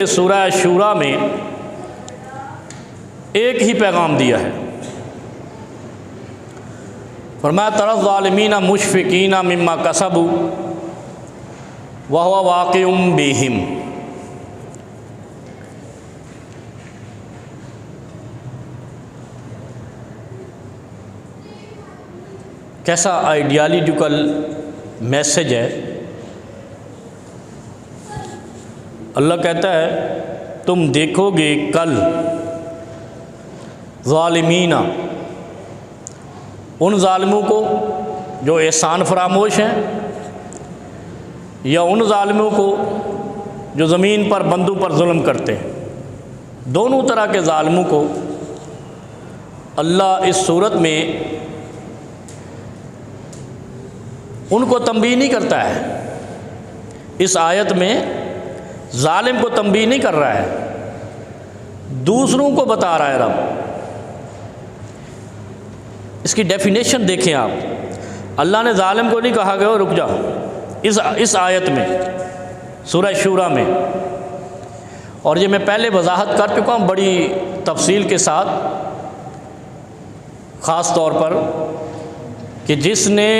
سورہ شورا میں ایک ہی پیغام دیا ہے، فرمایا تری الظالمین مشفقین مما کسبوا وہو واقع بہم۔ کیسا آئیڈیالوجیکل میسج ہے۔ اللہ کہتا ہے تم دیکھو گے کل ظالمین، ان ظالموں کو جو احسان فراموش ہیں، یا ان ظالموں کو جو زمین پر بندوں پر ظلم کرتے ہیں۔ دونوں طرح کے ظالموں کو اللہ اس صورت میں ان کو تنبیہ نہیں کرتا ہے، اس آیت میں ظالم کو تنبیہ نہیں کر رہا ہے، دوسروں کو بتا رہا ہے رب۔ اس کی ڈیفینیشن دیکھیں آپ، اللہ نے ظالم کو نہیں کہا کہ رک جا اس آیت میں سورہ شورا میں، اور یہ میں پہلے وضاحت کر چکا ہوں بڑی تفصیل کے ساتھ، خاص طور پر کہ جس نے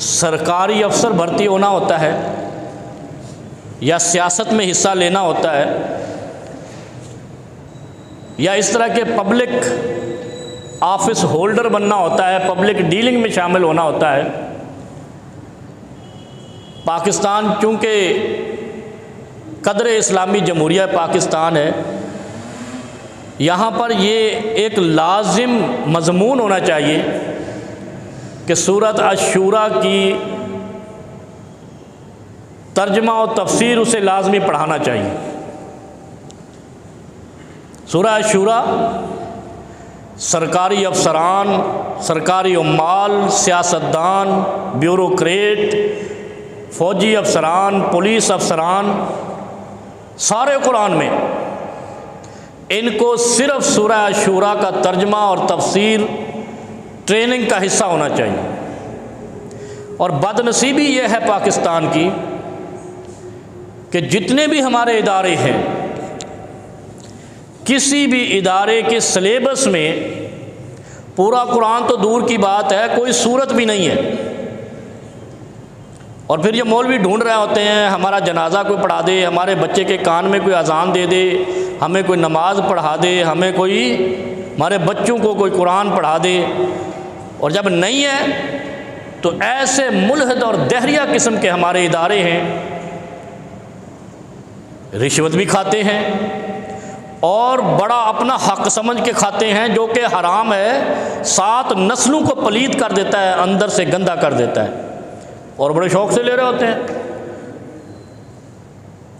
سرکاری افسر بھرتی ہونا ہوتا ہے یا سیاست میں حصہ لینا ہوتا ہے یا اس طرح کے پبلک آفس ہولڈر بننا ہوتا ہے، پبلک ڈیلنگ میں شامل ہونا ہوتا ہے۔ پاکستان چونکہ قدر اسلامی جمہوریہ پاکستان ہے، یہاں پر یہ ایک لازم مضمون ہونا چاہیے کہ سورۃ الشورا کی ترجمہ و تفسیر اسے لازمی پڑھانا چاہیے۔ سورہ الشورا سرکاری افسران، سرکاری عمال، سیاستدان، بیوروکریٹ، فوجی افسران، پولیس افسران، سارے قرآن میں ان کو صرف سورہ الشورا کا ترجمہ اور تفسیر ٹریننگ کا حصہ ہونا چاہیے۔ اور بد نصیبی یہ ہے پاکستان کی کہ جتنے بھی ہمارے ادارے ہیں، کسی بھی ادارے کے سلیبس میں پورا قرآن تو دور کی بات ہے، کوئی صورت بھی نہیں ہے۔ اور پھر یہ مولوی ڈھونڈ رہے ہوتے ہیں ہمارا جنازہ کوئی پڑھا دے، ہمارے بچے کے کان میں کوئی اذان دے دے، ہمیں کوئی نماز پڑھا دے، ہمیں کوئی ہمارے بچوں کو کوئی قرآن پڑھا دے۔ اور جب نہیں ہے تو ایسے ملحد اور دہریہ قسم کے ہمارے ادارے ہیں، رشوت بھی کھاتے ہیں اور بڑا اپنا حق سمجھ کے کھاتے ہیں، جو کہ حرام ہے، 7 نسلوں کو پلید کر دیتا ہے، اندر سے گندا کر دیتا ہے، اور بڑے شوق سے لے رہے ہوتے ہیں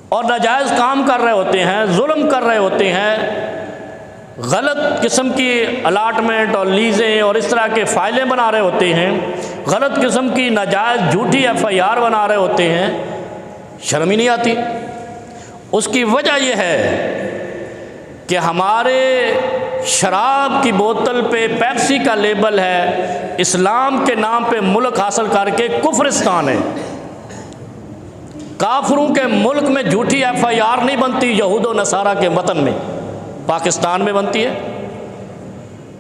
اور ناجائز کام کر رہے ہوتے ہیں، ظلم کر رہے ہوتے ہیں، غلط قسم کی الاٹمنٹ اور لیزیں اور اس طرح کے فائلیں بنا رہے ہوتے ہیں، غلط قسم کی ناجائز جھوٹی FIR بنا رہے ہوتے ہیں، شرم ہی نہیں آتی۔ اس کی وجہ یہ ہے کہ ہمارے شراب کی بوتل پہ پیپسی کا لیبل ہے، اسلام کے نام پہ ملک حاصل کر کے کفرستان ہے۔ کافروں کے ملک میں جھوٹی FIR نہیں بنتی، یہود و نصارہ کے وطن میں پاکستان میں بنتی ہے۔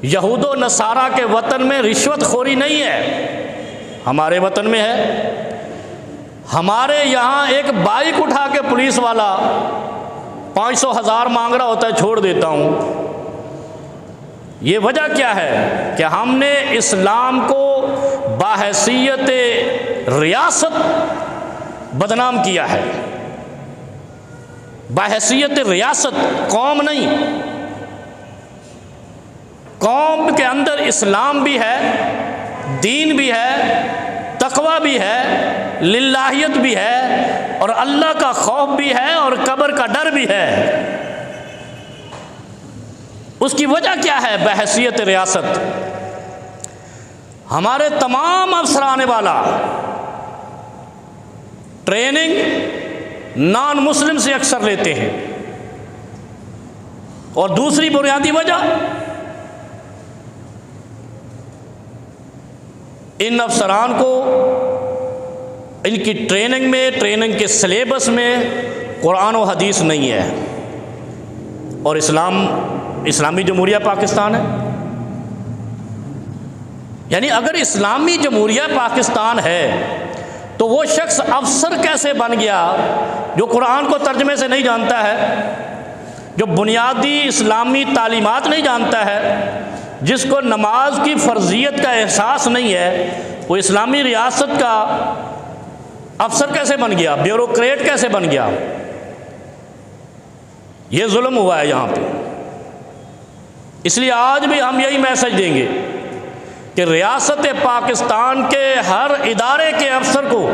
یہود و نصارہ کے وطن میں رشوت خوری نہیں ہے، ہمارے وطن میں ہے۔ ہمارے یہاں ایک بائک اٹھا کے پولیس والا 500 1000 مانگ رہا ہوتا ہے، چھوڑ دیتا ہوں۔ یہ وجہ کیا ہے کہ ہم نے اسلام کو بحیثیت ریاست بدنام کیا ہے، بحیثیت ریاست، قوم نہیں۔ قوم کے اندر اسلام بھی ہے، دین بھی ہے، تقوی بھی ہے، للہیت بھی ہے، اور اللہ کا خوف بھی ہے، اور قبر کا ڈر بھی ہے۔ اس کی وجہ کیا ہے؟ بحیثیت ریاست ہمارے تمام افسران والا ٹریننگ نان مسلم سے اکثر لیتے ہیں۔ اور دوسری بنیادی وجہ، ان افسران کو ان کی ٹریننگ میں، ٹریننگ کے سلیبس میں قرآن و حدیث نہیں ہے اور اسلامی جمہوریہ پاکستان ہے؟ یعنی اگر اسلامی جمہوریہ پاکستان ہے تو وہ شخص افسر کیسے بن گیا جو قرآن کو ترجمے سے نہیں جانتا ہے، جو بنیادی اسلامی تعلیمات نہیں جانتا ہے، جس کو نماز کی فرضیت کا احساس نہیں ہے، وہ اسلامی ریاست کا افسر کیسے بن گیا، بیوروکریٹ کیسے بن گیا؟ یہ ظلم ہوا ہے یہاں پہ۔ اس لیے آج بھی ہم یہی میسج دیں گے کہ ریاست پاکستان کے ہر ادارے کے افسر کو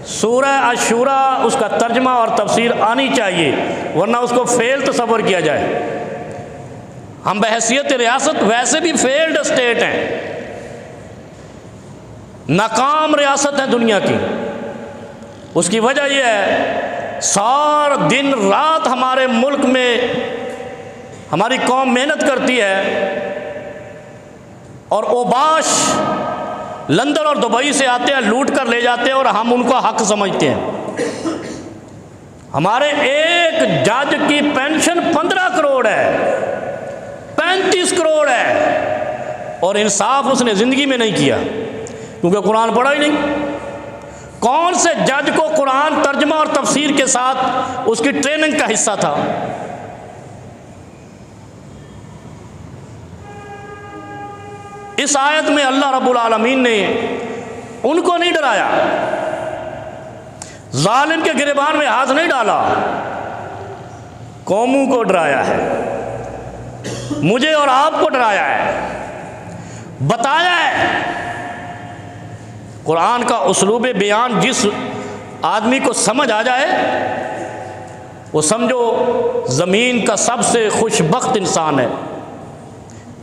سورہ الشورى اس کا ترجمہ اور تفسیر آنی چاہیے، ورنہ اس کو فیل تصور کیا جائے۔ ہم بحیثیت ریاست ویسے بھی فیلڈ اسٹیٹ ہیں، ناکام ریاست ہے دنیا کی۔ اس کی وجہ یہ ہے سارا دن رات ہمارے ملک میں ہماری قوم محنت کرتی ہے اور اوباش لندن اور دبئی سے آتے ہیں، لوٹ کر لے جاتے ہیں اور ہم ان کو حق سمجھتے ہیں۔ ہمارے ایک جج کی پینشن 15 کروڑ ہے، 35 کروڑ ہے، اور انصاف اس نے زندگی میں نہیں کیا کیونکہ قرآن پڑھا ہی نہیں۔ کون سے جج کو قرآن ترجمہ اور تفسیر کے ساتھ اس کی ٹریننگ کا حصہ تھا؟ اس آیت میں اللہ رب العالمین نے ان کو نہیں ڈرایا، ظالم کے گریبان میں ہاتھ نہیں ڈالا، قوموں کو ڈرایا ہے، مجھے اور آپ کو ڈرایا ہے، بتایا ہے۔ قرآن کا اسلوب بیان جس آدمی کو سمجھ آ جائے وہ سمجھو زمین کا سب سے خوش بخت انسان ہے۔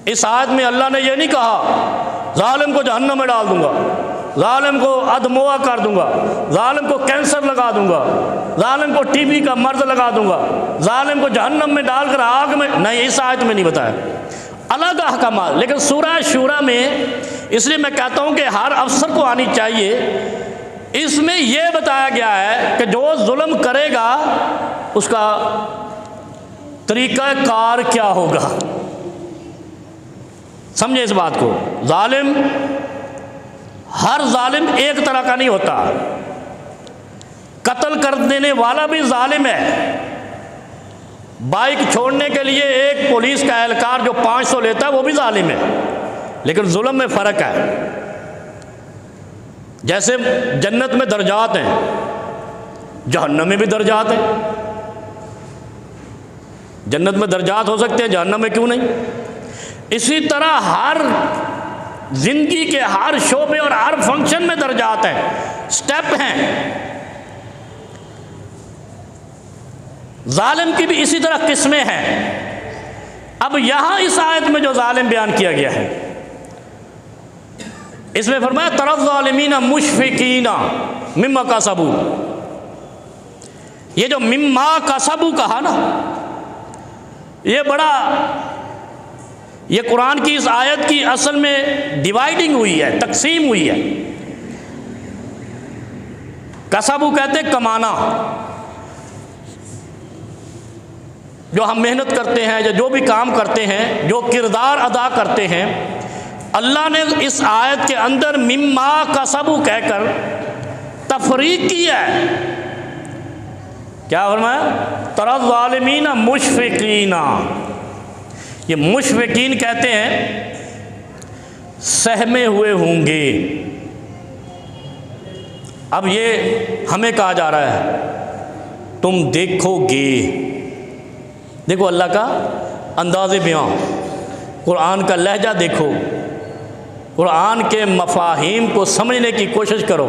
اس آیت میں اللہ نے یہ نہیں کہا ظالم کو جہنم میں ڈال دوں گا، ظالم کو ادموا کر دوں گا، ظالم کو کینسر لگا دوں گا، ظالم کو ٹی بی کا مرض لگا دوں گا، ظالم کو جہنم میں ڈال کر آگ میں، نہیں، اس آیت میں نہیں بتایا، الگ احکامات۔ لیکن سورہ شورى میں، اس لیے میں کہتا ہوں کہ ہر افسر کو آنی چاہیے، اس میں یہ بتایا گیا ہے کہ جو ظلم کرے گا اس کا طریقہ کار کیا ہوگا۔ سمجھے اس بات کو، ظالم، ہر ظالم ایک طرح کا نہیں ہوتا، قتل کر دینے والا بھی ظالم ہے۔ بائک چھوڑنے کے لیے ایک پولیس کا اہلکار جو 500 لیتا ہے وہ بھی ظالم ہے، لیکن ظلم میں فرق ہے۔ جیسے جنت میں درجات ہیں، جہنم میں بھی درجات ہیں۔ جنت میں درجات ہو سکتے ہیں، جہنم میں کیوں نہیں؟ اسی طرح ہر زندگی کے ہر شعبے اور ہر فنکشن میں درجات ہیں، سٹیپ ہیں۔ ظالم کی بھی اسی طرح قسمیں ہیں۔ اب یہاں اس آیت میں جو ظالم بیان کیا گیا ہے، اس میں فرمایا تری الظالمین مشفقین مما کسبوا۔ یہ جو مما کسبوا کہا نا، یہ قرآن کی اس آیت کی اصل میں ڈیوائیڈنگ ہوئی ہے، تقسیم ہوئی ہے۔ کسبوا کہتے ہیں کمانا، جو ہم محنت کرتے ہیں یا جو بھی کام کرتے ہیں، جو کردار ادا کرتے ہیں، اللہ نے اس آیت کے اندر مما کسبوا کہہ کر تفریق کی ہے۔ کیا فرمایا؟ تری الظالمین مشفقین۔ یہ مشفقین کہتے ہیں سہمے ہوئے ہوں گے۔ اب یہ ہمیں کہا جا رہا ہے تم دیکھو گے۔ دیکھو اللہ کا انداز بیان، قرآن کا لہجہ دیکھو، قرآن کے مفاہیم کو سمجھنے کی کوشش کرو۔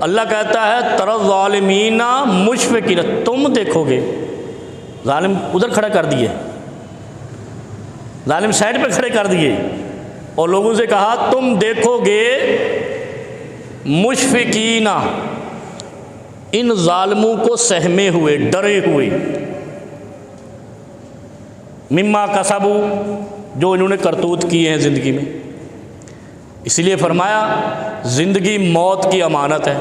اللہ کہتا ہے تری الظالمین مشفقین، تم دیکھو گے۔ ظالم ادھر کھڑا کر دیے، ظالم سائڈ پہ کھڑے کر دیے اور لوگوں سے کہا تم دیکھو گے مشفقین، ان ظالموں کو سہمے ہوئے، ڈرے ہوئے، مما کسبوا، جو انہوں نے کرتوت کیے ہیں زندگی میں۔ اس لیے فرمایا زندگی موت کی امانت ہے۔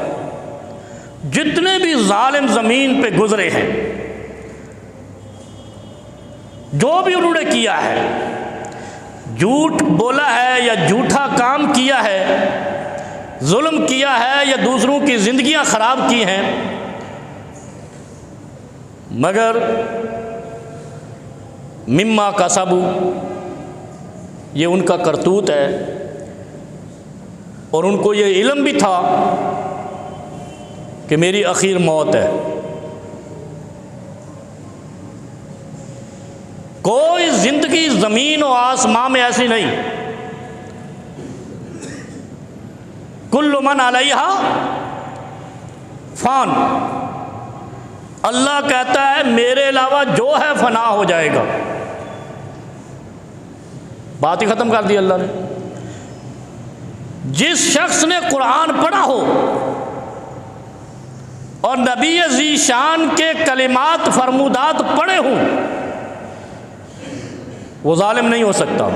جتنے بھی ظالم زمین پہ گزرے ہیں جو بھی انہوں نے کیا ہے، جھوٹ بولا ہے یا جھوٹا کام کیا ہے، ظلم کیا ہے یا دوسروں کی زندگیاں خراب کی ہیں، مگر مما کسبوا، یہ ان کا کرتوت ہے، اور ان کو یہ علم بھی تھا کہ میری اخیر موت ہے۔ کوئی زندگی زمین و آسمان میں ایسی نہیں، کل من علیہا فان، اللہ کہتا ہے میرے علاوہ جو ہے فنا ہو جائے گا۔ بات ہی ختم کر دی اللہ نے۔ جس شخص نے قرآن پڑھا ہو اور نبی ذی شان کے کلمات فرمودات پڑھے ہوں، وہ ظالم نہیں ہو سکتا،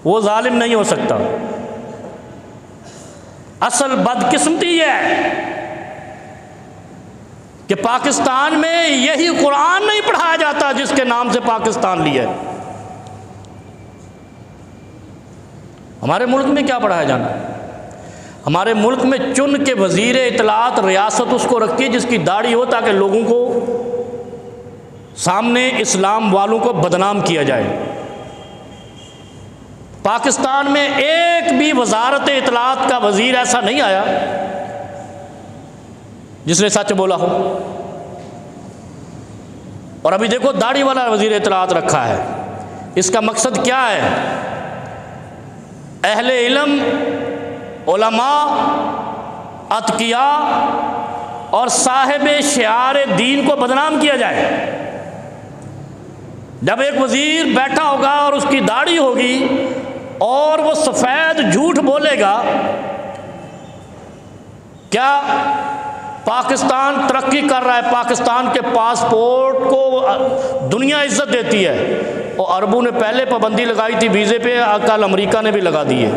وہ ظالم نہیں ہو سکتا۔ اصل بدقسمتی یہ ہے کہ پاکستان میں یہی قرآن نہیں پڑھایا جاتا جس کے نام سے پاکستان لیا ہے۔ ہمارے ملک میں کیا پڑھایا جانا ہے؟ ہمارے ملک میں چن کے وزیر اطلاعات ریاست اس کو رکھی جس کی داڑھی ہو تاکہ لوگوں کو سامنے اسلام والوں کو بدنام کیا جائے۔ پاکستان میں ایک بھی وزارت اطلاعات کا وزیر ایسا نہیں آیا جس نے سچ بولا ہو۔ اور ابھی دیکھو داڑھی والا وزیر اطلاعات رکھا ہے، اس کا مقصد کیا ہے؟ اہل علم، علماء، اتقیاء اور صاحب شعار دین کو بدنام کیا جائے۔ جب ایک وزیر بیٹھا ہوگا اور اس کی داڑھی ہوگی اور وہ سفید جھوٹ بولے گا، کیا پاکستان ترقی کر رہا ہے؟ پاکستان کے پاسپورٹ کو دنیا عزت دیتی ہے، اور عربوں نے پہلے پابندی لگائی تھی ویزے پہ، کل امریکہ نے بھی لگا دی ہے۔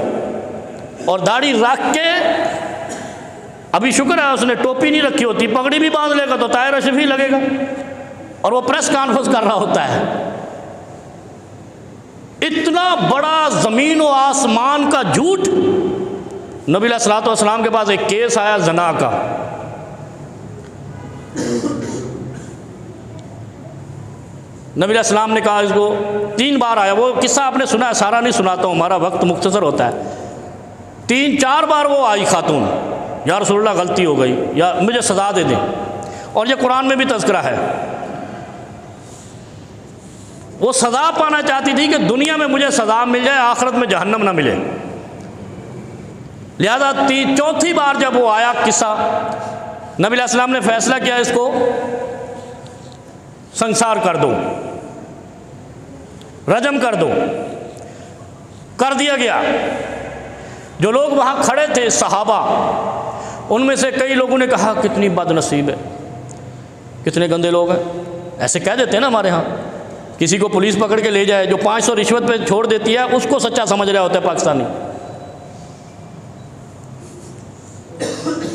اور داڑھی رکھ کے، ابھی شکر ہے اس نے ٹوپی نہیں رکھی ہوتی، پگڑی بھی باندھ لے گا تو طاہر اشرف ہی لگے گا، اور وہ پریس کانفرنس کر رہا ہوتا ہے۔ اتنا بڑا زمین و آسمان کا جھوٹ۔ نبی علیہ الصلوۃ والسلام کے پاس ایک کیس آیا زنا کا، نبی علیہ السلام نے کہا، اس کو 3 بار آیا، وہ قصہ آپ نے سنا ہے، سارا نہیں سناتا ہوں، ہمارا وقت مختصر ہوتا ہے۔ 3-4 بار وہ آئی خاتون، یا رسول اللہ غلطی ہو گئی، یا مجھے سزا دے دیں، اور یہ قرآن میں بھی تذکرہ ہے۔ وہ سزا پانا چاہتی تھی کہ دنیا میں مجھے سزا مل جائے، آخرت میں جہنم نہ ملے، لہذا 4تھی بار جب وہ آیا قصہ، نبی علیہ السلام نے فیصلہ کیا اس کو سنسار کر دو، رجم کر دو۔ کر دیا گیا۔ جو لوگ وہاں کھڑے تھے صحابہ، ان میں سے کئی لوگوں نے کہا کتنی بد نصیب ہے، کتنے گندے لوگ ہیں۔ ایسے کہہ دیتے ہیں نا ہمارے ہاں، کسی کو پولیس پکڑ کے لے جائے، جو 500 رشوت پہ چھوڑ دیتی ہے اس کو سچا سمجھ رہا ہوتا ہے پاکستانی۔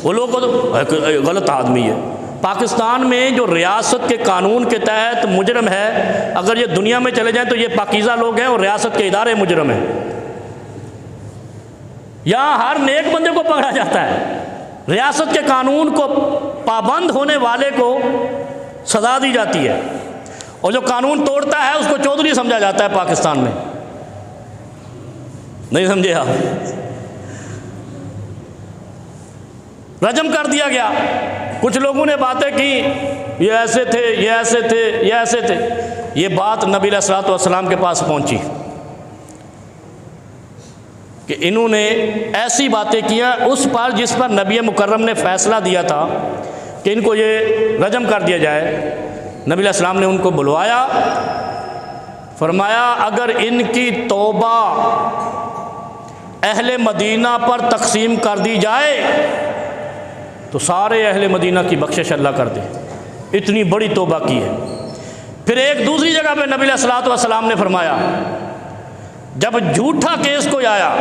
وہ لوگ تو غلط آدمی ہے۔ پاکستان میں جو ریاست کے قانون کے تحت مجرم ہے، اگر یہ دنیا میں چلے جائیں تو یہ پاکیزہ لوگ ہیں، اور ریاست کے ادارے مجرم ہیں۔ یہاں ہر نیک بندے کو پکڑا جاتا ہے، ریاست کے قانون کو پابند ہونے والے کو سزا دی جاتی ہے، اور جو قانون توڑتا ہے اس کو چودھری سمجھا جاتا ہے پاکستان میں۔ نہیں سمجھے آپ؟ رجم کر دیا گیا۔ کچھ لوگوں نے باتیں کی، یہ ایسے تھے، یہ ایسے تھے، یہ ایسے تھے۔ یہ بات نبی علیہ الصلوۃ والسلام کے پاس پہنچی کہ انہوں نے ایسی باتیں کیا اس پر جس پر نبی مکرم نے فیصلہ دیا تھا کہ ان کو یہ رجم کر دیا جائے۔ نبی علیہ السلام نے ان کو بلوایا، فرمایا اگر ان کی توبہ اہل مدینہ پر تقسیم کر دی جائے تو سارے اہل مدینہ کی بخشش اللہ کر دے۔ اتنی بڑی توبہ کی ہے۔ پھر ایک دوسری جگہ پہ نبی علیہ الصلوۃ والسلام نے فرمایا، جب جھوٹا کیس کوئی آیا،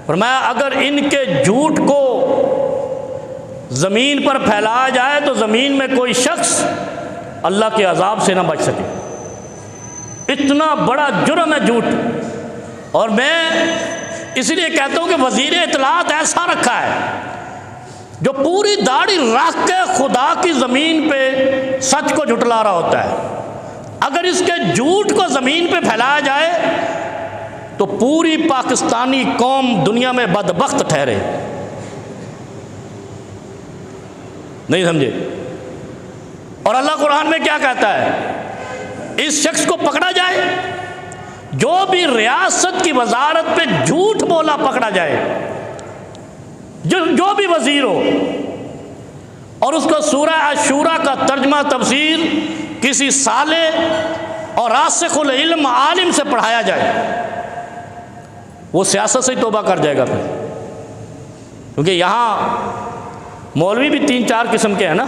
فرمایا اگر ان کے جھوٹ کو زمین پر پھیلایا جائے تو زمین میں کوئی شخص اللہ کے عذاب سے نہ بچ سکے۔ اتنا بڑا جرم ہے جھوٹ. اور میں اس لیے کہتا ہوں کہ وزیر اطلاعات ایسا رکھا ہے جو پوری داڑھی رکھ کے خدا کی زمین پہ سچ کو جھٹلا رہا ہوتا ہے. اگر اس کے جھوٹ کو زمین پہ پھیلایا جائے تو پوری پاکستانی قوم دنیا میں بدبخت ٹھہرے. نہیں سمجھے؟ اور اللہ قرآن میں کیا کہتا ہے؟ اس شخص کو پکڑا جائے جو بھی ریاست کی وزارت پہ جھوٹ بولا پکڑا جائے، جو بھی وزیر ہو، اور اس کو سورہ عاشورہ کا ترجمہ تفسیر کسی صالح اور راسخ العلم عالم سے پڑھایا جائے، وہ سیاست سے ہی توبہ کر جائے گا پھر. کیونکہ یہاں مولوی بھی 3-4 قسم کے ہیں نا.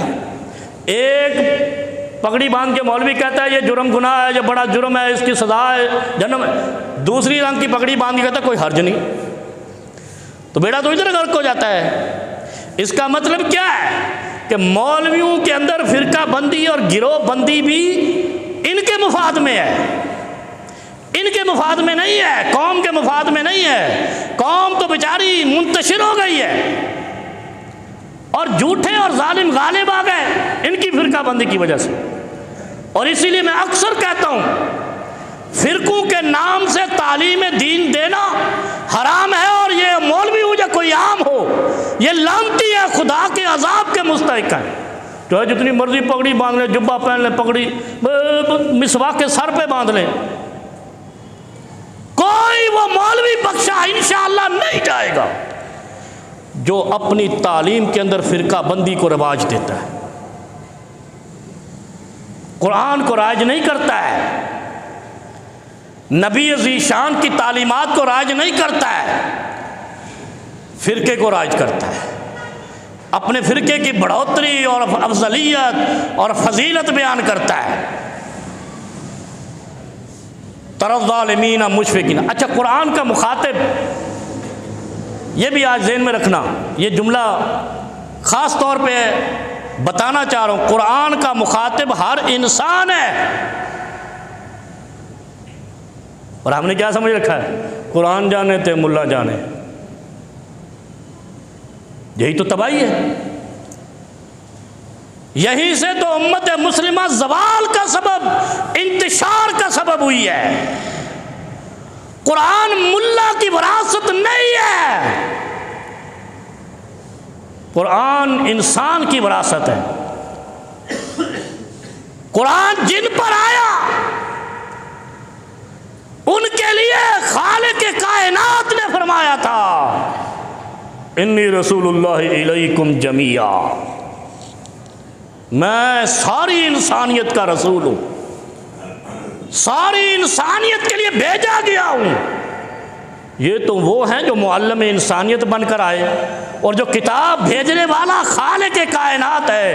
ایک پگڑی باندھ کے مولوی کہتا ہے یہ جرم گناہ ہے، یہ بڑا جرم ہے، اس کی سزا ہے جہنم ہے. دوسری رنگ کی پگڑی باندھ کے کہتا ہے کوئی حرج نہیں. تو بیڑا تو ادھر غرق ہو جاتا ہے. اس کا مطلب کیا ہے کہ مولویوں کے اندر فرقہ بندی اور گروہ بندی بھی ان کے مفاد میں ہے، ان کے مفاد میں نہیں ہے، قوم کے مفاد میں نہیں ہے. قوم تو بیچاری منتشر ہو گئی ہے اور جھوٹے اور ظالم غالب آ گئے ان کی فرقہ بندی کی وجہ سے. اور اسی لیے میں اکثر کہتا ہوں فرقوں کے نام سے تعلیم دین دینا حرام ہے، اور یہ مولوی ہو یا کوئی عام ہو یہ لعنتی ہے، خدا کے عذاب کے مستحق ہیں. جو ہے جتنی مرضی پگڑی باندھ لیں، جبہ پہن لیں، پگڑی مسواک کے سر پہ باندھ لیں، کوئی وہ مولوی بخشا انشاءاللہ نہیں جائے گا جو اپنی تعلیم کے اندر فرقہ بندی کو رواج دیتا ہے، قرآن کو رائج نہیں کرتا ہے، نبی عزیز شان کی تعلیمات کو رائج نہیں کرتا ہے، فرقے کو رائج کرتا ہے. اپنے فرقے کی بڑھوتری اور افضلیت اور فضیلت بیان کرتا ہے. تری الظالمین مشفقین. اچھا، قرآن کا مخاطب، یہ بھی آج ذہن میں رکھنا، یہ جملہ خاص طور پہ بتانا چاہ رہا ہوں، قرآن کا مخاطب ہر انسان ہے. اور ہم نے کیا سمجھ رکھا ہے؟ قرآن جانے تے ملا جانے. یہی تو تباہی ہے. یہی سے تو امت مسلمہ زوال کا سبب، انتشار کا سبب ہوئی ہے. قرآن ملا کی وراثت نہیں ہے، قرآن انسان کی وراثت ہے. قرآن جن پر آیا ان کے لیے خالق کائنات نے فرمایا تھا انی رسول اللہ الیکم جمیعا، میں ساری انسانیت کا رسول ہوں، ساری انسانیت کے لیے بھیجا گیا ہوں. یہ تو وہ ہیں جو معلم انسانیت بن کر آئے، اور جو کتاب بھیجنے والا خالق کائنات ہے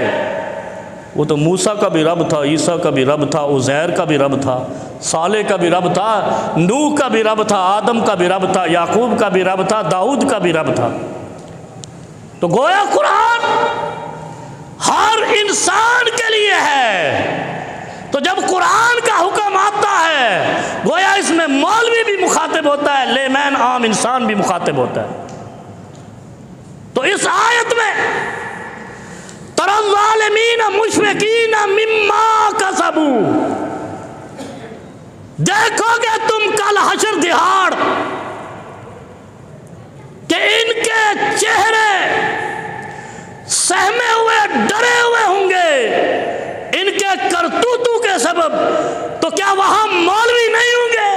وہ تو موسیٰ کا بھی رب تھا، عیسیٰ کا بھی رب تھا، عزیر کا بھی رب تھا، صالح کا بھی رب تھا، نوح کا بھی رب تھا، آدم کا بھی رب تھا، یعقوب کا بھی رب تھا، داؤد کا بھی رب تھا. تو گویا قرآن ہر انسان کے لیے ہے. تو جب قرآن کا حکم آتا ہے گویا اس میں مولوی بھی مخاطب ہوتا ہے، لیمین عام انسان بھی مخاطب ہوتا ہے. تو اس آیت میں تری الظالمین مشفقین مما کسبوا، دیکھو گے تم کل حشر دہاڑ کہ ان کے چہرے سہمے ہوئے، ڈرے ہوئے ہوں گے ان کے کرتوتوں کے سبب. تو کیا وہاں مولوی نہیں ہوں گے،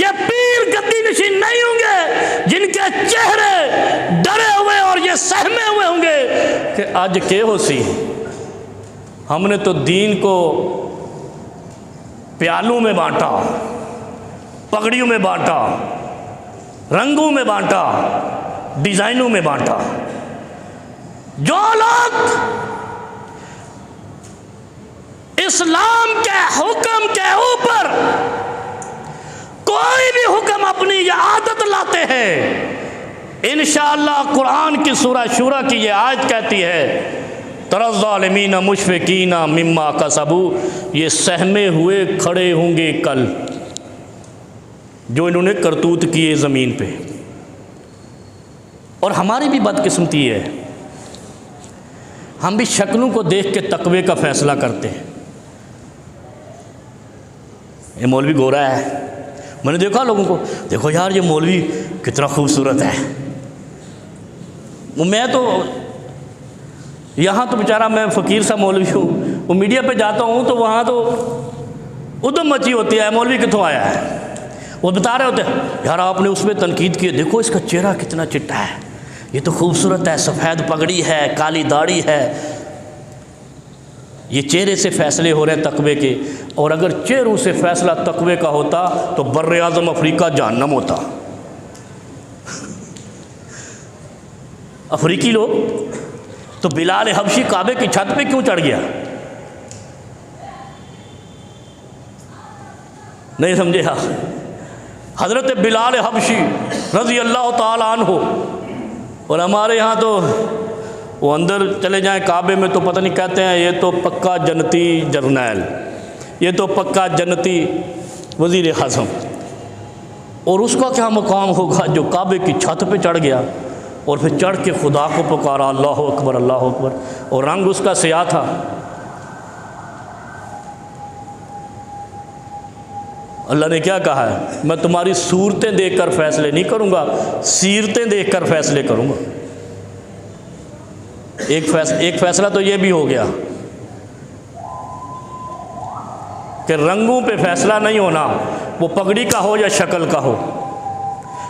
یہ پیر گدی نشین نہیں ہوں گے جن کے چہرے ڈرے ہوئے اور یہ سہمے ہوئے ہوں گے کہ آج کے ہو سی ہم نے تو دین کو پیالوں میں بانٹا، پگڑیوں میں بانٹا، رنگوں میں بانٹا، ڈیزائنوں میں بانٹا. جو لوگ اسلام کے حکم کے اوپر کوئی بھی حکم اپنی یہ عادت لاتے ہیں، انشاءاللہ قرآن کی سورہ شورى کی یہ آیت کہتی ہے تری الظالمین مشفقین مما کسبوا، یہ سہمے ہوئے کھڑے ہوں گے کل جو انہوں نے کرتوت کیے زمین پہ۔ اور ہماری بھی بدقسمتی ہے، ہم بھی شکلوں کو دیکھ کے تقوی کا فیصلہ کرتے ہیں۔ یہ مولوی گورا ہے، میں نے دیکھا لوگوں کو، دیکھو یار یہ مولوی کتنا خوبصورت ہے۔ میں تو یہاں تو بیچارہ میں فقیر سا مولوی ہوں، وہ میڈیا پہ جاتا ہوں تو وہاں تو ادھم مچی ہوتی ہے، مولوی کتوں آیا ہے؟ وہ بتا رہے ہوتے ہیں یار آپ نے اس پہ تنقید کی، دیکھو اس کا چہرہ کتنا چٹا ہے، یہ تو خوبصورت ہے، سفید پگڑی ہے، کالی داڑھی ہے۔ یہ چہرے سے فیصلے ہو رہے ہیں تقوی کے، اور اگر چہروں سے فیصلہ تقوی کا ہوتا تو بر اعظم افریقہ جہنم ہوتا۔ افریقی لوگ تو بلال حبشی کعبے کی چھت پہ کیوں چڑھ گیا؟ نہیں سمجھے؟ حضرت بلال حبشی رضی اللہ تعالیٰ عنہ، اور ہمارے ہاں تو وہ اندر چلے جائیں کعبے میں تو پتہ نہیں کہتے ہیں یہ تو پکا جنتی جرنیل، یہ تو پکا جنتی وزیر اعظم۔ اور اس کا کیا مقام ہوگا جو کعبے کی چھت پہ چڑھ گیا اور پھر چڑھ کے خدا کو پکارا اللہ اکبر اللہ اکبر، اور رنگ اس کا سیاہ تھا۔ اللہ نے کیا کہا ہے؟ میں تمہاری صورتیں دیکھ کر فیصلے نہیں کروں گا، سیرتیں دیکھ کر فیصلے کروں گا۔ ایک فیصلہ تو یہ بھی ہو گیا کہ رنگوں پہ فیصلہ نہیں ہونا، وہ پگڑی کا ہو یا شکل کا ہو،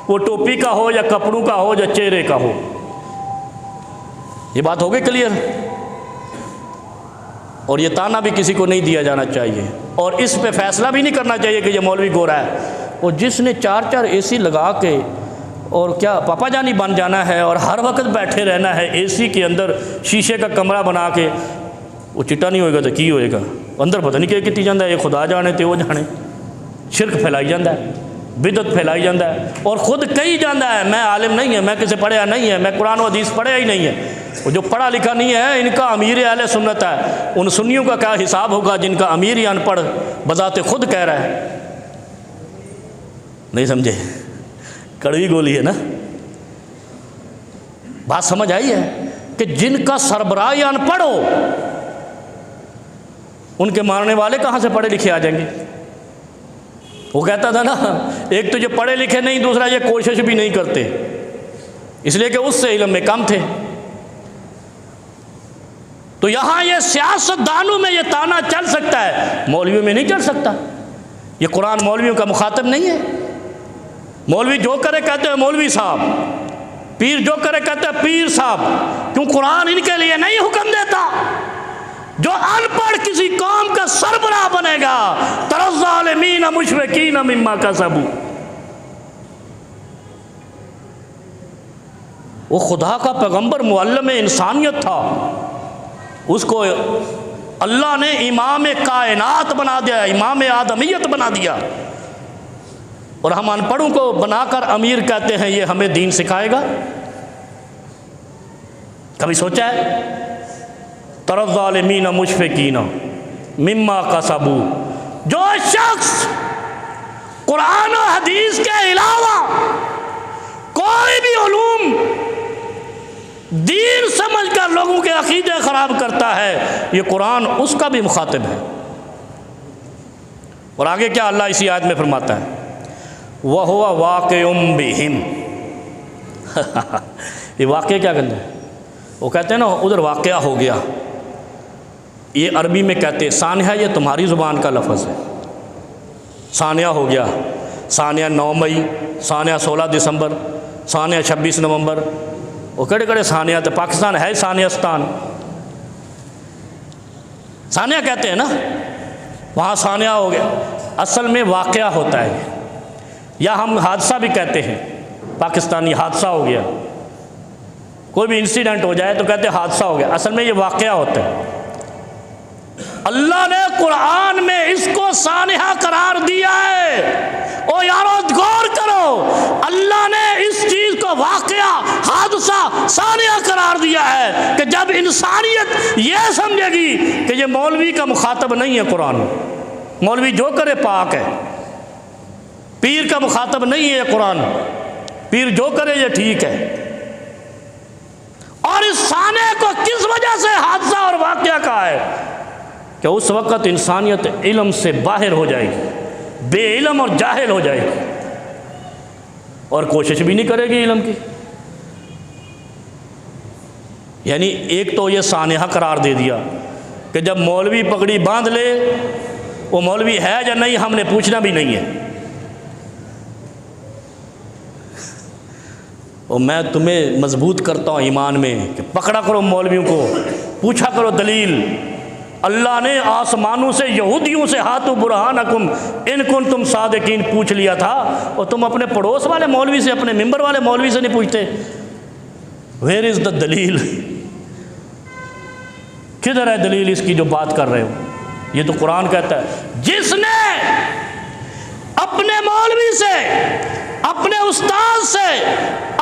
وہ ٹوپی کا ہو یا کپڑوں کا ہو یا چہرے کا ہو۔ یہ بات ہو گئی کلیئر؟ اور یہ تانا بھی کسی کو نہیں دیا جانا چاہیے، اور اس پہ فیصلہ بھی نہیں کرنا چاہیے کہ یہ مولوی گورا ہے۔ اور جس نے 4 اے سی لگا کے اور کیا پاپا جانی بن جانا ہے اور ہر وقت بیٹھے رہنا ہے اے سی کے اندر، شیشے کا کمرہ بنا کے، وہ چٹا نہیں ہوئے گا تو کی ہوئے گا؟ اندر پتہ نہیں کیا کیتی جاندہ ہے، یہ خدا جانے تے وہ جانے، شرک پھیلائی جاندہ ہے، بدعت پھیلائی جاندہ ہے، اور خود کہی جاندہ ہے میں عالم نہیں ہے، میں کسے پڑھیا نہیں ہے، میں قرآن و حدیث پڑھیا ہی نہیں ہے۔ وہ جو پڑھا لکھا نہیں ہے ان کا امیر اہل سنت ہے، ان سنیوں کا کیا حساب ہوگا جن کا امیر ہی ان پڑھ بذات خود کہہ رہا ہے؟ نہیں سمجھے؟ کڑوی گولی ہے نا۔ بات سمجھ آئی ہے کہ جن کا سربراہ ان پڑھ ہو ان کے ماننے والے کہاں سے پڑھے لکھے آ جائیں گے؟ وہ کہتا تھا نا، ایک تو یہ پڑھے لکھے نہیں، دوسرا یہ کوشش بھی نہیں کرتے، اس لیے کہ اس سے علم میں کم تھے۔ تو یہاں یہ سیاست دانوں میں یہ تانا چل سکتا ہے، مولویوں میں نہیں چل سکتا۔ یہ قرآن مولویوں کا مخاطب نہیں ہے۔ مولوی جو کرے کہتے ہیں مولوی صاحب، پیر جو کرے کہتے ہیں پیر صاحب، کیوں قرآن ان کے لیے نہیں حکم دیتا؟ جو ان پڑھ کسی قوم کا سربراہ بنے گا، تری الظالمین مشفقین مما کسبوا، وہ خدا کا پیغمبر معلم انسانیت تھا، اس کو اللہ نے امام کائنات بنا دیا، امام آدمیت بنا دیا، اور ہم ان پڑھوں کو بنا کر امیر کہتے ہیں یہ ہمیں دین سکھائے گا؟ کبھی سوچا ہے؟ تری الظالمین مشفقین مما کسبوا، جو شخص قرآن و حدیث کے علاوہ کوئی بھی علوم دین سمجھ کر لوگوں کے عقیدے خراب کرتا ہے، یہ قرآن اس کا بھی مخاطب ہے۔ اور آگے کیا اللہ اسی آیت میں فرماتا ہے؟ وَهُوَ وَاقِعٌ بِهِمْ یہ واقعہ کیا کرنا ہے؟ وہ کہتے ہیں نا ادھر واقعہ ہو گیا، یہ عربی میں کہتے ہیں، سانحہ یہ تمہاری زبان کا لفظ ہے، سانحہ ہو گیا، سانحہ 9 مئی، سانحہ 16 دسمبر، سانحہ 26 نومبر، وہ کڑے کڑے سانحہ تھے، پاکستان ہے سانحہستان، سانحہ کہتے ہیں نا، وہاں سانحہ ہو گیا، اصل میں واقعہ ہوتا ہے، یا ہم حادثہ بھی کہتے ہیں، پاکستانی حادثہ ہو گیا، کوئی بھی انسیڈنٹ ہو جائے تو کہتے ہیں حادثہ ہو گیا، اصل میں یہ واقعہ ہوتا ہے۔ اللہ نے قرآن میں اس کو سانحہ قرار دیا ہے۔ او یارو غور کرو، اللہ نے اس چیز کو واقعہ، حادثہ، سانحہ قرار دیا دیا ہے کہ جب انسانیت یہ سمجھے گی کہ یہ مولوی کا مخاطب نہیں ہے قرآن، مولوی جو کرے پاک ہے، پیر کا مخاطب نہیں ہے قرآن، پیر جو کرے یہ ٹھیک ہے، اور اس سانے کو کس وجہ سے حادثہ اور واقعہ کہا ہے کہ اس وقت انسانیت علم سے باہر ہو جائے گی، بے علم اور جاہل ہو جائے گی، اور کوشش بھی نہیں کرے گی علم کی۔ یعنی ایک تو یہ سانحہ قرار دے دیا کہ جب مولوی پگڑی باندھ لے، وہ مولوی ہے یا نہیں ہم نے پوچھنا بھی نہیں ہے، اور میں تمہیں مضبوط کرتا ہوں ایمان میں کہ پکڑا کرو مولویوں کو، پوچھا کرو دلیل۔ اللہ نے آسمانوں سے یہودیوں سے ہاتھو برہانکم ان کنتم صادقین پوچھ لیا تھا، اور تم اپنے پڑوس والے مولوی سے، اپنے ممبر والے مولوی سے نہیں پوچھتے؟ ویئر از دا دلیل؟ کدھر ہے دلیل اس کی جو بات کر رہے ہو؟ یہ تو قرآن کہتا ہے جس نے اپنے مولوی سے، اپنے استاد سے،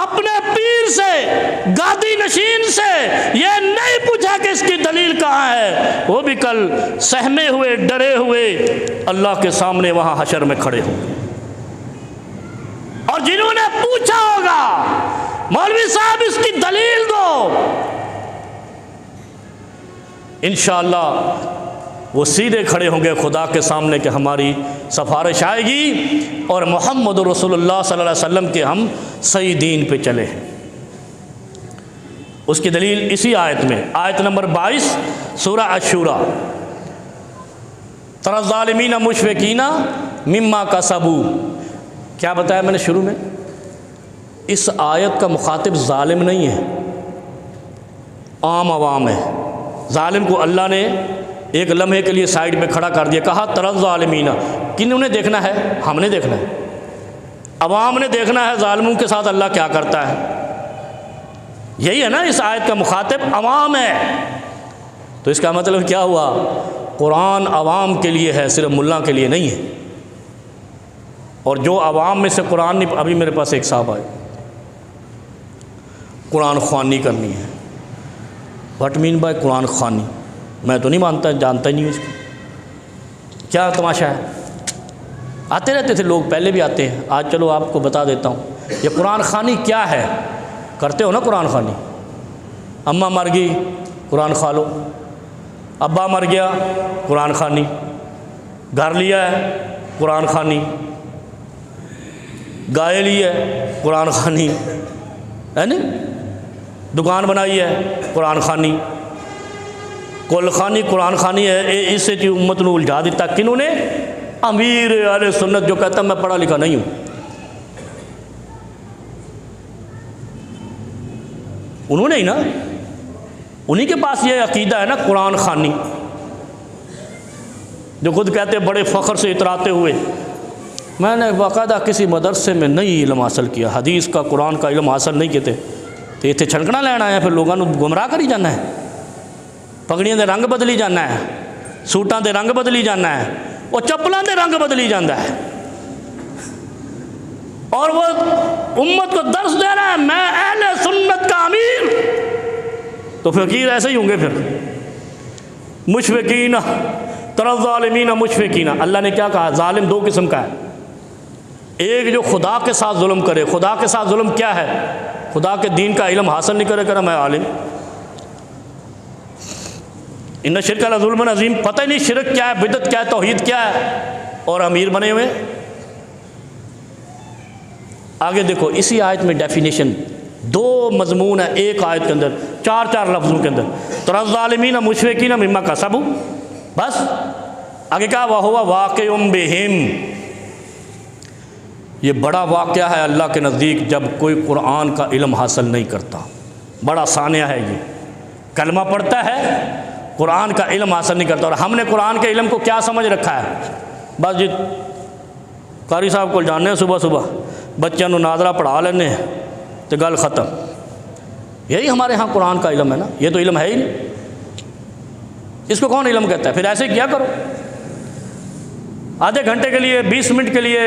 اپنے پیر سے، گادی نشین سے یہ نہیں پوچھا کہ اس کی دلیل کہاں ہے، وہ بھی کل سہمے ہوئے ڈرے ہوئے اللہ کے سامنے وہاں حشر میں کھڑے ہوں گے۔ اور جنہوں نے پوچھا ہوگا مولوی صاحب اس کی دلیل دو، انشاءاللہ وہ سیدھے کھڑے ہوں گے خدا کے سامنے کہ ہماری سفارش آئے گی اور محمد رسول اللہ صلی اللہ علیہ وسلم کے ہم صحیح دین پہ چلے ہیں۔ اس کی دلیل اسی آیت میں، آیت نمبر 22 سورہ الشورى، تری الظالمین مشفقین مما کسبوا۔ کیا بتایا میں نے شروع میں؟ اس آیت کا مخاطب ظالم نہیں ہے، عام عوام ہے۔ ظالم کو اللہ نے ایک لمحے کے لیے سائیڈ میں کھڑا کر دیا، کہا تری الظالمین، کنہوں نے دیکھنا ہے؟ ہم نے دیکھنا ہے، عوام نے دیکھنا ہے ظالموں کے ساتھ اللہ کیا کرتا ہے۔ یہی ہے نا اس آیت کا مخاطب عوام ہے، تو اس کا مطلب کیا ہوا؟ قرآن عوام کے لیے ہے، صرف ملا کے لیے نہیں ہے۔ اور جو عوام میں سے قرآن نہیں، ابھی میرے پاس ایک صاحب آئے، قرآن خوانی کرنی ہے۔ واٹ مین بائی قرآن خوانی؟ میں تو نہیں مانتا، جانتا ہی نہیں اس کو، کیا تماشا ہے؟ آتے رہتے تھے لوگ، پہلے بھی آتے ہیں، آج چلو آپ کو بتا دیتا ہوں یہ قرآن خوانی کیا ہے۔ کرتے ہو نا قرآن خوانی، اماں مر گئی قرآن کھا لو، ابا مر گیا قرآن خوانی، گھر لیا ہے قرآن خوانی، گائے لی ہے قرآن خوانی، ہے نا، دکان بنائی ہے قرآن خوانی، کل خانی قرآن خوانی ہے۔ اس سے امت نے الجھا دیتا، کنہوں نے؟ امیر اہل سنت جو کہتا میں پڑھا لکھا نہیں ہوں، انہوں نے ہی نا، انہی کے پاس یہ عقیدہ ہے نا قرآن خوانی، جو خود کہتے بڑے فخر سے اتراتے ہوئے میں نے باقاعدہ کسی مدرسے میں نہیں علم حاصل کیا، حدیث کا قرآن کا علم حاصل نہیں کیتے، تو اتنے چھڑکنا لینا ہے، پھر لوگوں کو گمراہ کری جانا ہے، پگڑیاں دے رنگ بدلی جانا ہے، سوٹاں دے رنگ بدلی جانا ہے، اور چپلاں دے رنگ بدلی جانا ہے، اور وہ امت کو درس دے رہا ہے میں اہل سنت کا امیر۔ تو فقیر ایسے ہی ہوں گے پھر، مشفقین تری الظالمین مشفقین۔ اللہ نے کیا کہا؟ ظالم دو قسم کا ہے، ایک جو خدا کے ساتھ ظلم کرے۔ خدا کے ساتھ ظلم کیا ہے؟ خدا کے دین کا علم حاصل نہیں کرے، کرا میں عالم، ان شرک لظلم عظیم، پتہ ہی نہیں شرک کیا ہے، بدعت کیا ہے، توحید کیا ہے، اور امیر بنے ہوئے۔ آگے دیکھو اسی آیت میں ڈیفینیشن، دو مضمون ہے ایک آیت کے اندر، چار لفظوں کے اندر، تری الظالمین مشفقین مما کسبوا، بس آگے کہا وَهُوَ وَاقِعٌ بِهِمْ۔ یہ بڑا واقعہ ہے اللہ کے نزدیک جب کوئی قرآن کا علم حاصل نہیں کرتا، بڑا سانحہ ہے یہ، کلمہ پڑھتا ہے قرآن کا علم حاصل نہیں کرتا۔ اور ہم نے قرآن کے علم کو کیا سمجھ رکھا ہے؟ بس جی قاری صاحب کو جاننے صبح صبح بچوں کو ناظرہ پڑھا لینے تو گل ختم، یہی ہمارے ہاں قرآن کا علم ہے نا، یہ تو علم ہے ہی نہیں، اس کو کون علم کہتا ہے؟ پھر ایسے کیا کرو، آدھے گھنٹے کے لیے، 20 منٹ کے لیے،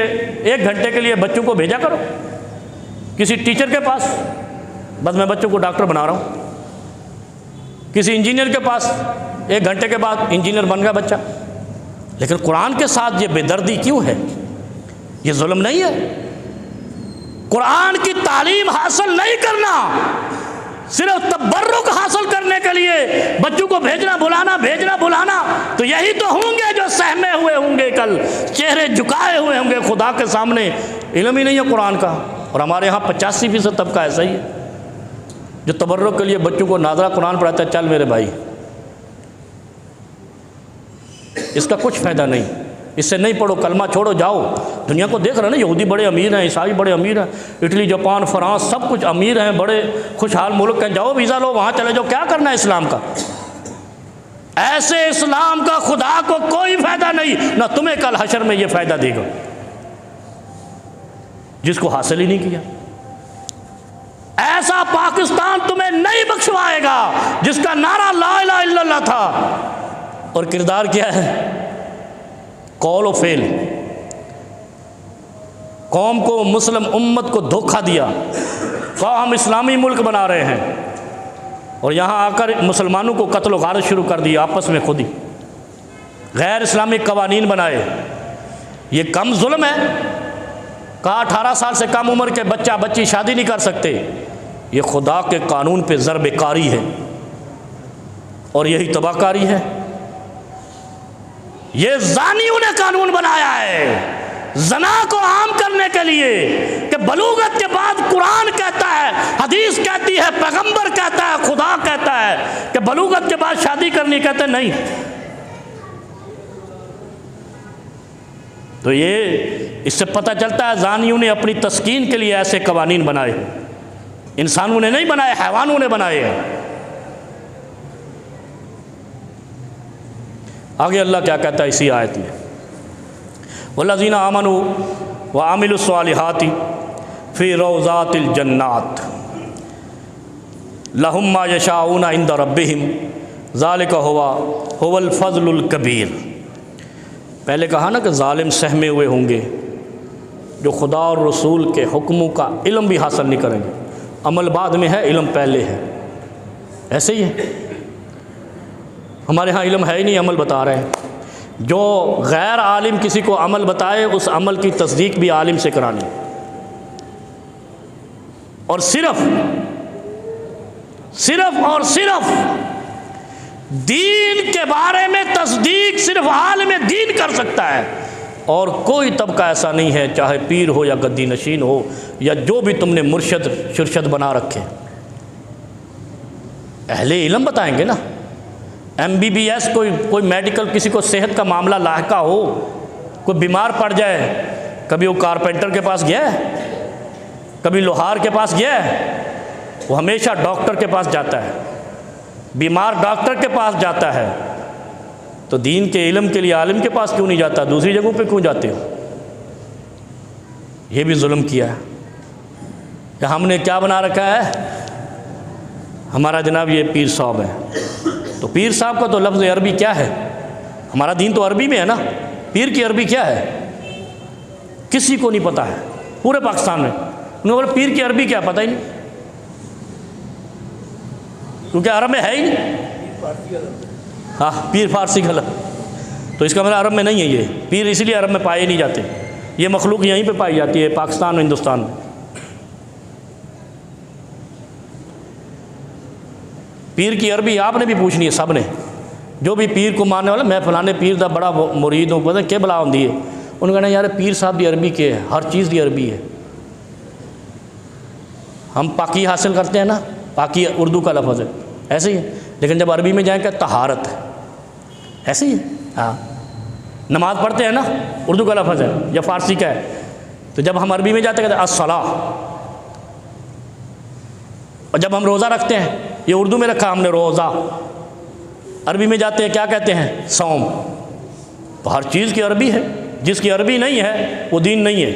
1 گھنٹے کے لیے بچوں کو بھیجا کرو کسی ٹیچر کے پاس، بس میں بچوں کو ڈاکٹر بنا رہا ہوں، کسی انجینئر کے پاس 1 گھنٹے کے بعد انجینئر بن گیا بچہ. لیکن قرآن کے ساتھ یہ بے دردی کیوں ہے؟ یہ ظلم نہیں ہے؟ قرآن کی تعلیم حاصل نہیں کرنا، صرف تبرک حاصل کرنے کے لیے بچوں کو بھیجنا بلانا، تو یہی تو ہوں گے جو سہمے ہوئے ہوں گے، کل چہرے جھکائے ہوئے ہوں گے خدا کے سامنے. علم ہی نہیں ہے قرآن کا. اور ہمارے ہاں 85% طبقہ ایسا ہی ہے جو تبرک کے لیے بچوں کو ناظرہ قرآن پڑھاتا ہے. چل میرے بھائی، اس کا کچھ فائدہ نہیں، اس سے نہیں پڑھو، کلمہ چھوڑو، جاؤ. دنیا کو دیکھ رہے ہیں نا، یہودی بڑے امیر ہیں، عیسائی بڑے امیر ہیں، اٹلی، جاپان، فرانس، سب کچھ امیر ہیں، بڑے خوشحال ملک ہیں. جاؤ ویزا لو، وہاں چلے جاؤ. کیا کرنا ہے اسلام کا؟ ایسے اسلام کا خدا کو کوئی فائدہ نہیں، نہ تمہیں کل حشر میں یہ فائدہ دے گا جس کو حاصل ہی نہیں کیا. ایسا پاکستان تمہیں نہیں بخشوائے گا جس کا نعرہ لا الہ الا اللہ تھا اور کردار کیا ہے؟ قول و فعل. قوم کو، مسلم امت کو دھوکہ دیا. کہا ہم اسلامی ملک بنا رہے ہیں، اور یہاں آ کر مسلمانوں کو قتل و غارت شروع کر دی آپس میں خود ہی. غیر اسلامی قوانین بنائے. یہ کم ظلم ہے؟ کہا 18 سال سے کم عمر کے بچہ بچی شادی نہیں کر سکتے. یہ خدا کے قانون پہ ضرب کاری ہے، اور یہی تباہ کاری ہے. یہ زانیوں نے قانون بنایا ہے زنا کو عام کرنے کے لیے کہ بلوغت کے بعد قرآن کہتا ہے، حدیث کہتی ہے، پیغمبر کہتا ہے، خدا کہتا ہے کہ بلوغت کے بعد شادی کرنی، کہتے نہیں. تو یہ اس سے پتہ چلتا ہے زانیوں نے اپنی تسکین کے لیے ایسے قوانین بنائے. انسانوں نے نہیں بنائے، حیوانوں نے بنائے ہیں. آگے اللہ کیا کہتا ہے اسی آیت میں؟ والذین آمنوا وعملوا الصالحات فی روضات الجنات لہم ما یشاؤون عند ربہم ذالک هو الفضل الکبیر. پہلے کہا نا کہ ظالم سہمے ہوئے ہوں گے جو خدا اور رسول کے حکموں کا علم بھی حاصل نہیں کریں گے. عمل بعد میں ہے، علم پہلے ہے. ایسے ہی ہے. ہمارے ہاں علم ہے ہی نہیں، عمل بتا رہے ہیں. جو غیر عالم کسی کو عمل بتائے اس عمل کی تصدیق بھی عالم سے کرانی. اور صرف اور صرف دین کے بارے میں تصدیق صرف عالم دین کر سکتا ہے، اور کوئی طبقہ ایسا نہیں ہے، چاہے پیر ہو یا گدی نشین ہو یا جو بھی تم نے مرشد شرشد بنا رکھے. اہل علم بتائیں گے نا. MBBS کوئی میڈیکل، کسی کو صحت کا معاملہ لاحقہ ہو، کوئی بیمار پڑ جائے، کبھی وہ کارپینٹر کے پاس گیا ہے، کبھی لوہار کے پاس گیا ہے، وہ ہمیشہ ڈاکٹر کے پاس جاتا ہے. بیمار ڈاکٹر کے پاس جاتا ہے، تو دین کے علم کے لیے عالم کے پاس کیوں نہیں جاتا؟ دوسری جگہوں پہ کیوں جاتے ہو؟ یہ بھی ظلم کیا ہے کہ ہم نے کیا بنا رکھا ہے؟ ہمارا جناب یہ پیر صاحب ہے. تو پیر صاحب کا تو لفظ عربی کیا ہے؟ ہمارا دین تو عربی میں ہے نا. پیر کی عربی کیا ہے؟ کسی کو نہیں پتہ ہے پورے پاکستان میں. انہوں نے بولا پیر کی عربی کیا؟ پتہ ہی نہیں، کیونکہ عرب میں ہے ہی نہیں. ہاں، پیر فارسی غلط، تو اس کا مطلب عرب میں نہیں ہے. یہ پیر اس لیے عرب میں پائے نہیں جاتے. یہ مخلوق یہیں پہ پائی جاتی ہے، پاکستان اور ہندوستان میں. پیر کی عربی آپ نے بھی پوچھنی ہے سب نے. جو بھی پیر کو ماننے والا، میں فلانے پیر دا بڑا مرید ہوں، پتہ کیا بلا ہوندی ہے. انہوں نے کہنا یار پیر صاحب دی عربی کے ہے، ہر چیز دی عربی ہے. ہم پاکی حاصل کرتے ہیں نا، پاکی اردو کا لفظ ہے، ایسے ہی ہے. لیکن جب عربی میں جائیں کہ طہارت ہے، ایسے ہی ہے. ہاں، نماز پڑھتے ہیں نا، اردو کا لفظ ہے یا فارسی کا ہے. تو جب ہم عربی میں جاتے ہیں کہتے ہیں الصلاۃ. اور جب ہم روزہ رکھتے ہیں، یہ اردو میں رکھا ہم نے روزہ، عربی میں جاتے ہیں کیا کہتے ہیں؟ صوم. تو ہر چیز کی عربی ہے. جس کی عربی نہیں ہے وہ دین نہیں ہے،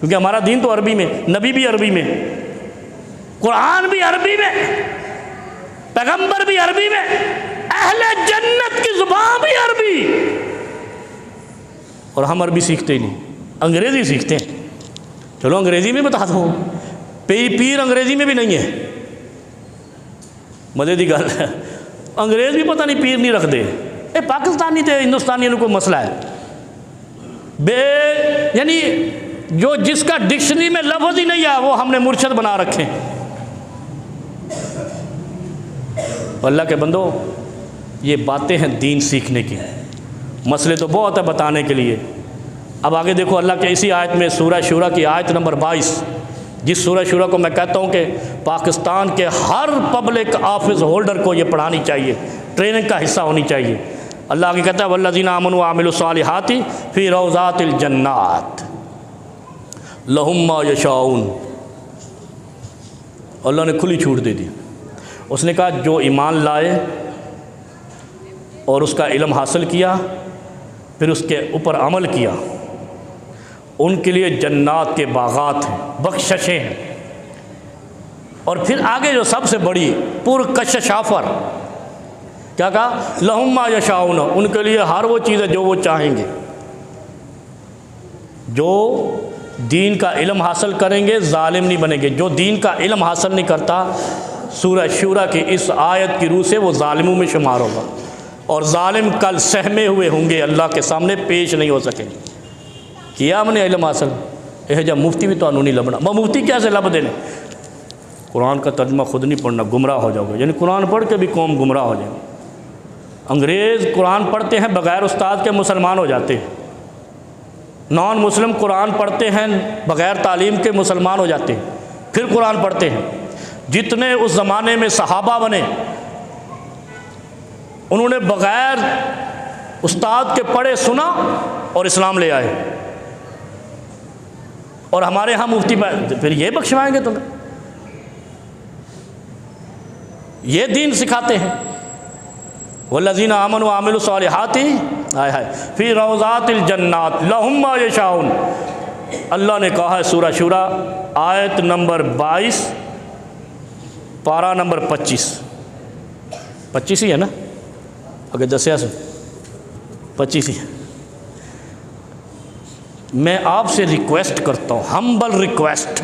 کیونکہ ہمارا دین تو عربی میں، نبی بھی عربی میں، قرآن بھی عربی میں، پیغمبر بھی عربی میں، اہل جنت کی زبان بھی عربی. اور ہم عربی سیکھتے ہی نہیں، انگریزی سیکھتے ہیں. چلو انگریزی میں بتا دو. پیر انگریزی میں بھی نہیں ہے. مزے دی گل ہے. انگریز بھی پتہ نہیں پیر نہیں رکھ دے، اے پاکستانی تے ہندوستانی کوئی مسئلہ ہے یعنی جو جس کا ڈکشنری میں لفظ ہی نہیں ہے وہ ہم نے مرشد بنا رکھے۔ اللہ کے بندو، یہ باتیں ہیں دین سیکھنے کی، مسئلے تو بہت ہے بتانے کے لیے۔ اب آگے دیکھو اللہ کے اسی آیت میں سورہ شورا کی آیت نمبر 22، جس سورہ شورا کو میں کہتا ہوں کہ پاکستان کے ہر پبلک آفس ہولڈر کو یہ پڑھانی چاہیے، ٹریننگ کا حصہ ہونی چاہیے۔ اللہ آگے کہتا ہے والذین آمنوا وعملوا الصالحات فی روضات الجنات لہم ما یشاؤون۔ اللہ نے کھلی چھوٹ دے دی، اس نے کہا جو ایمان لائے اور اس کا علم حاصل کیا پھر اس کے اوپر عمل کیا، ان کے لیے جنات کے باغات ہیں، بخششیں ہیں۔ اور پھر آگے جو سب سے بڑی پرکشش آفر کیا کہا؟ لہم ما یشاؤون، ان کے لیے ہر وہ چیز ہے جو وہ چاہیں گے۔ جو دین کا علم حاصل کریں گے ظالم نہیں بنیں گے، جو دین کا علم حاصل نہیں کرتا سورہ شورا کی اس آیت کی روح سے وہ ظالموں میں شمار ہوگا، اور ظالم کل سہمے ہوئے ہوں گے، اللہ کے سامنے پیش نہیں ہو سکیں گے۔ کیا ہم نے علم حاصل، یہ جب مفتی بھی تو نہیں لبنا، مفتی کیسے لب دینے؟ قرآن کا ترجمہ خود نہیں پڑھنا، گمراہ ہو جاؤ گے، یعنی قرآن پڑھ کے بھی قوم گمراہ ہو جائے۔ انگریز قرآن پڑھتے ہیں بغیر استاد کے مسلمان ہو جاتے ہیں، نان مسلم قرآن پڑھتے ہیں بغیر تعلیم کے مسلمان ہو جاتے ہیں، پھر قرآن پڑھتے ہیں۔ جتنے اس زمانے میں صحابہ بنے انہوں نے بغیر استاد کے پڑھے سنا اور اسلام لے آئے، اور ہمارے ہاں مفتی پھر یہ بخشوائیں گے تمہیں؟ یہ دین سکھاتے ہیں۔ والذین آمنوا وعملوا الصالحات فی روضات الجنات لہم ما یشاؤون۔ اللہ نے کہا ہے سورہ شورا آیت نمبر 22 پارہ نمبر 25 ہی ہے نا، اگر دسیا سے 25 ہی ہے۔ میں آپ سے ریکویسٹ کرتا ہوں، ہمبل ریکویسٹ،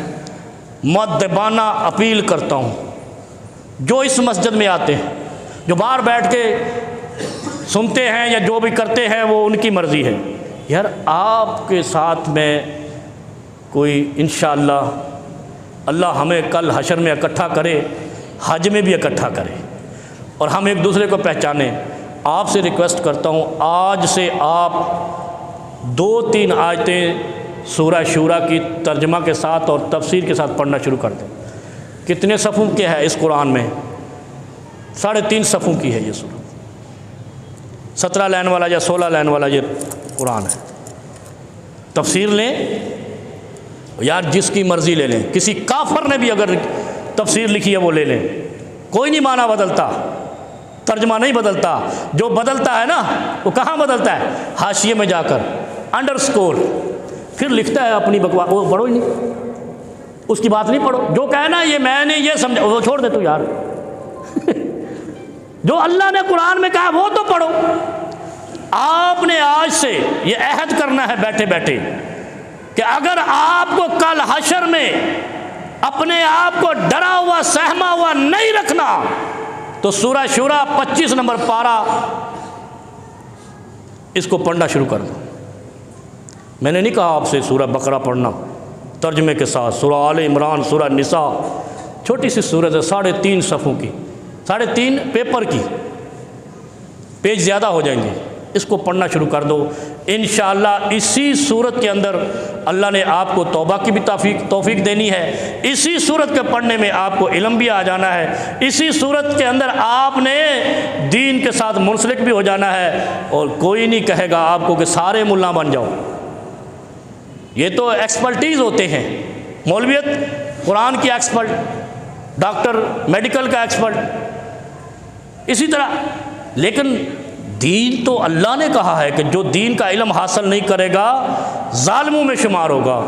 مؤدبانہ اپیل کرتا ہوں، جو اس مسجد میں آتے ہیں، جو باہر بیٹھ کے سنتے ہیں یا جو بھی کرتے ہیں وہ ان کی مرضی ہے، یار آپ کے ساتھ میں کوئی انشاءاللہ اللہ ہمیں کل حشر میں اکٹھا کرے، حج میں بھی اکٹھا کرے، اور ہم ایک دوسرے کو پہچانیں۔ آپ سے ریکویسٹ کرتا ہوں آج سے آپ 2-3 آیتیں سورہ شورا کی ترجمہ کے ساتھ اور تفسیر کے ساتھ پڑھنا شروع کر دیں۔ کتنے صفحوں کے ہے اس قرآن میں؟ 3.5 صفحوں کی ہے یہ سورہ، 17 لائن والا یا 16 لائن والا یہ قرآن ہے۔ تفسیر لیں یار، جس کی مرضی لے لیں، کسی کافر نے بھی اگر تفسیر لکھی ہے وہ لے لیں، کوئی نہیں معنی بدلتا، ترجمہ نہیں بدلتا۔ جو بدلتا ہے نا وہ کہاں بدلتا ہے؟ حاشیے میں جا کر انڈرسکور، پھر لکھتا ہے اپنی بکواس، وہ پڑھو ہی نہیں، اس کی بات نہیں پڑھو، جو کہنا یہ میں نے یہ سمجھا وہ چھوڑ دے تو یار جو اللہ نے قرآن میں کہا وہ تو پڑھو۔ آپ نے آج سے یہ عہد کرنا ہے بیٹھے بیٹھے کہ اگر آپ کو کل حشر میں اپنے آپ کو ڈرا ہوا سہما ہوا نہیں رکھنا تو سورہ شورا 25 نمبر پارہ اس کو پڑھنا شروع کر دو۔ میں نے نہیں کہا آپ سے سورہ بقرہ پڑھنا ترجمے کے ساتھ، سورہ آل عمران، سورہ نساء، چھوٹی سی سورت ہے 3.5 صفحوں کی، 3.5 پیپر کی، پیج زیادہ ہو جائیں گے، اس کو پڑھنا شروع کر دو۔ انشاءاللہ اسی صورت کے اندر اللہ نے آپ کو توبہ کی بھی توفیق دینی ہے، اسی صورت کے پڑھنے میں آپ کو علم بھی آ جانا ہے، اسی صورت کے اندر آپ نے دین کے ساتھ منسلک بھی ہو جانا ہے، اور کوئی نہیں کہے گا آپ کو کہ سارے ملا بن جاؤ۔ یہ تو ایکسپرٹیز ہوتے ہیں، مولویت قرآن کی ایکسپرٹ، ڈاکٹر میڈیکل کا ایکسپرٹ، اسی طرح۔ لیکن دین تو اللہ نے کہا ہے کہ جو دین کا علم حاصل نہیں کرے گا ظالموں میں شمار ہوگا۔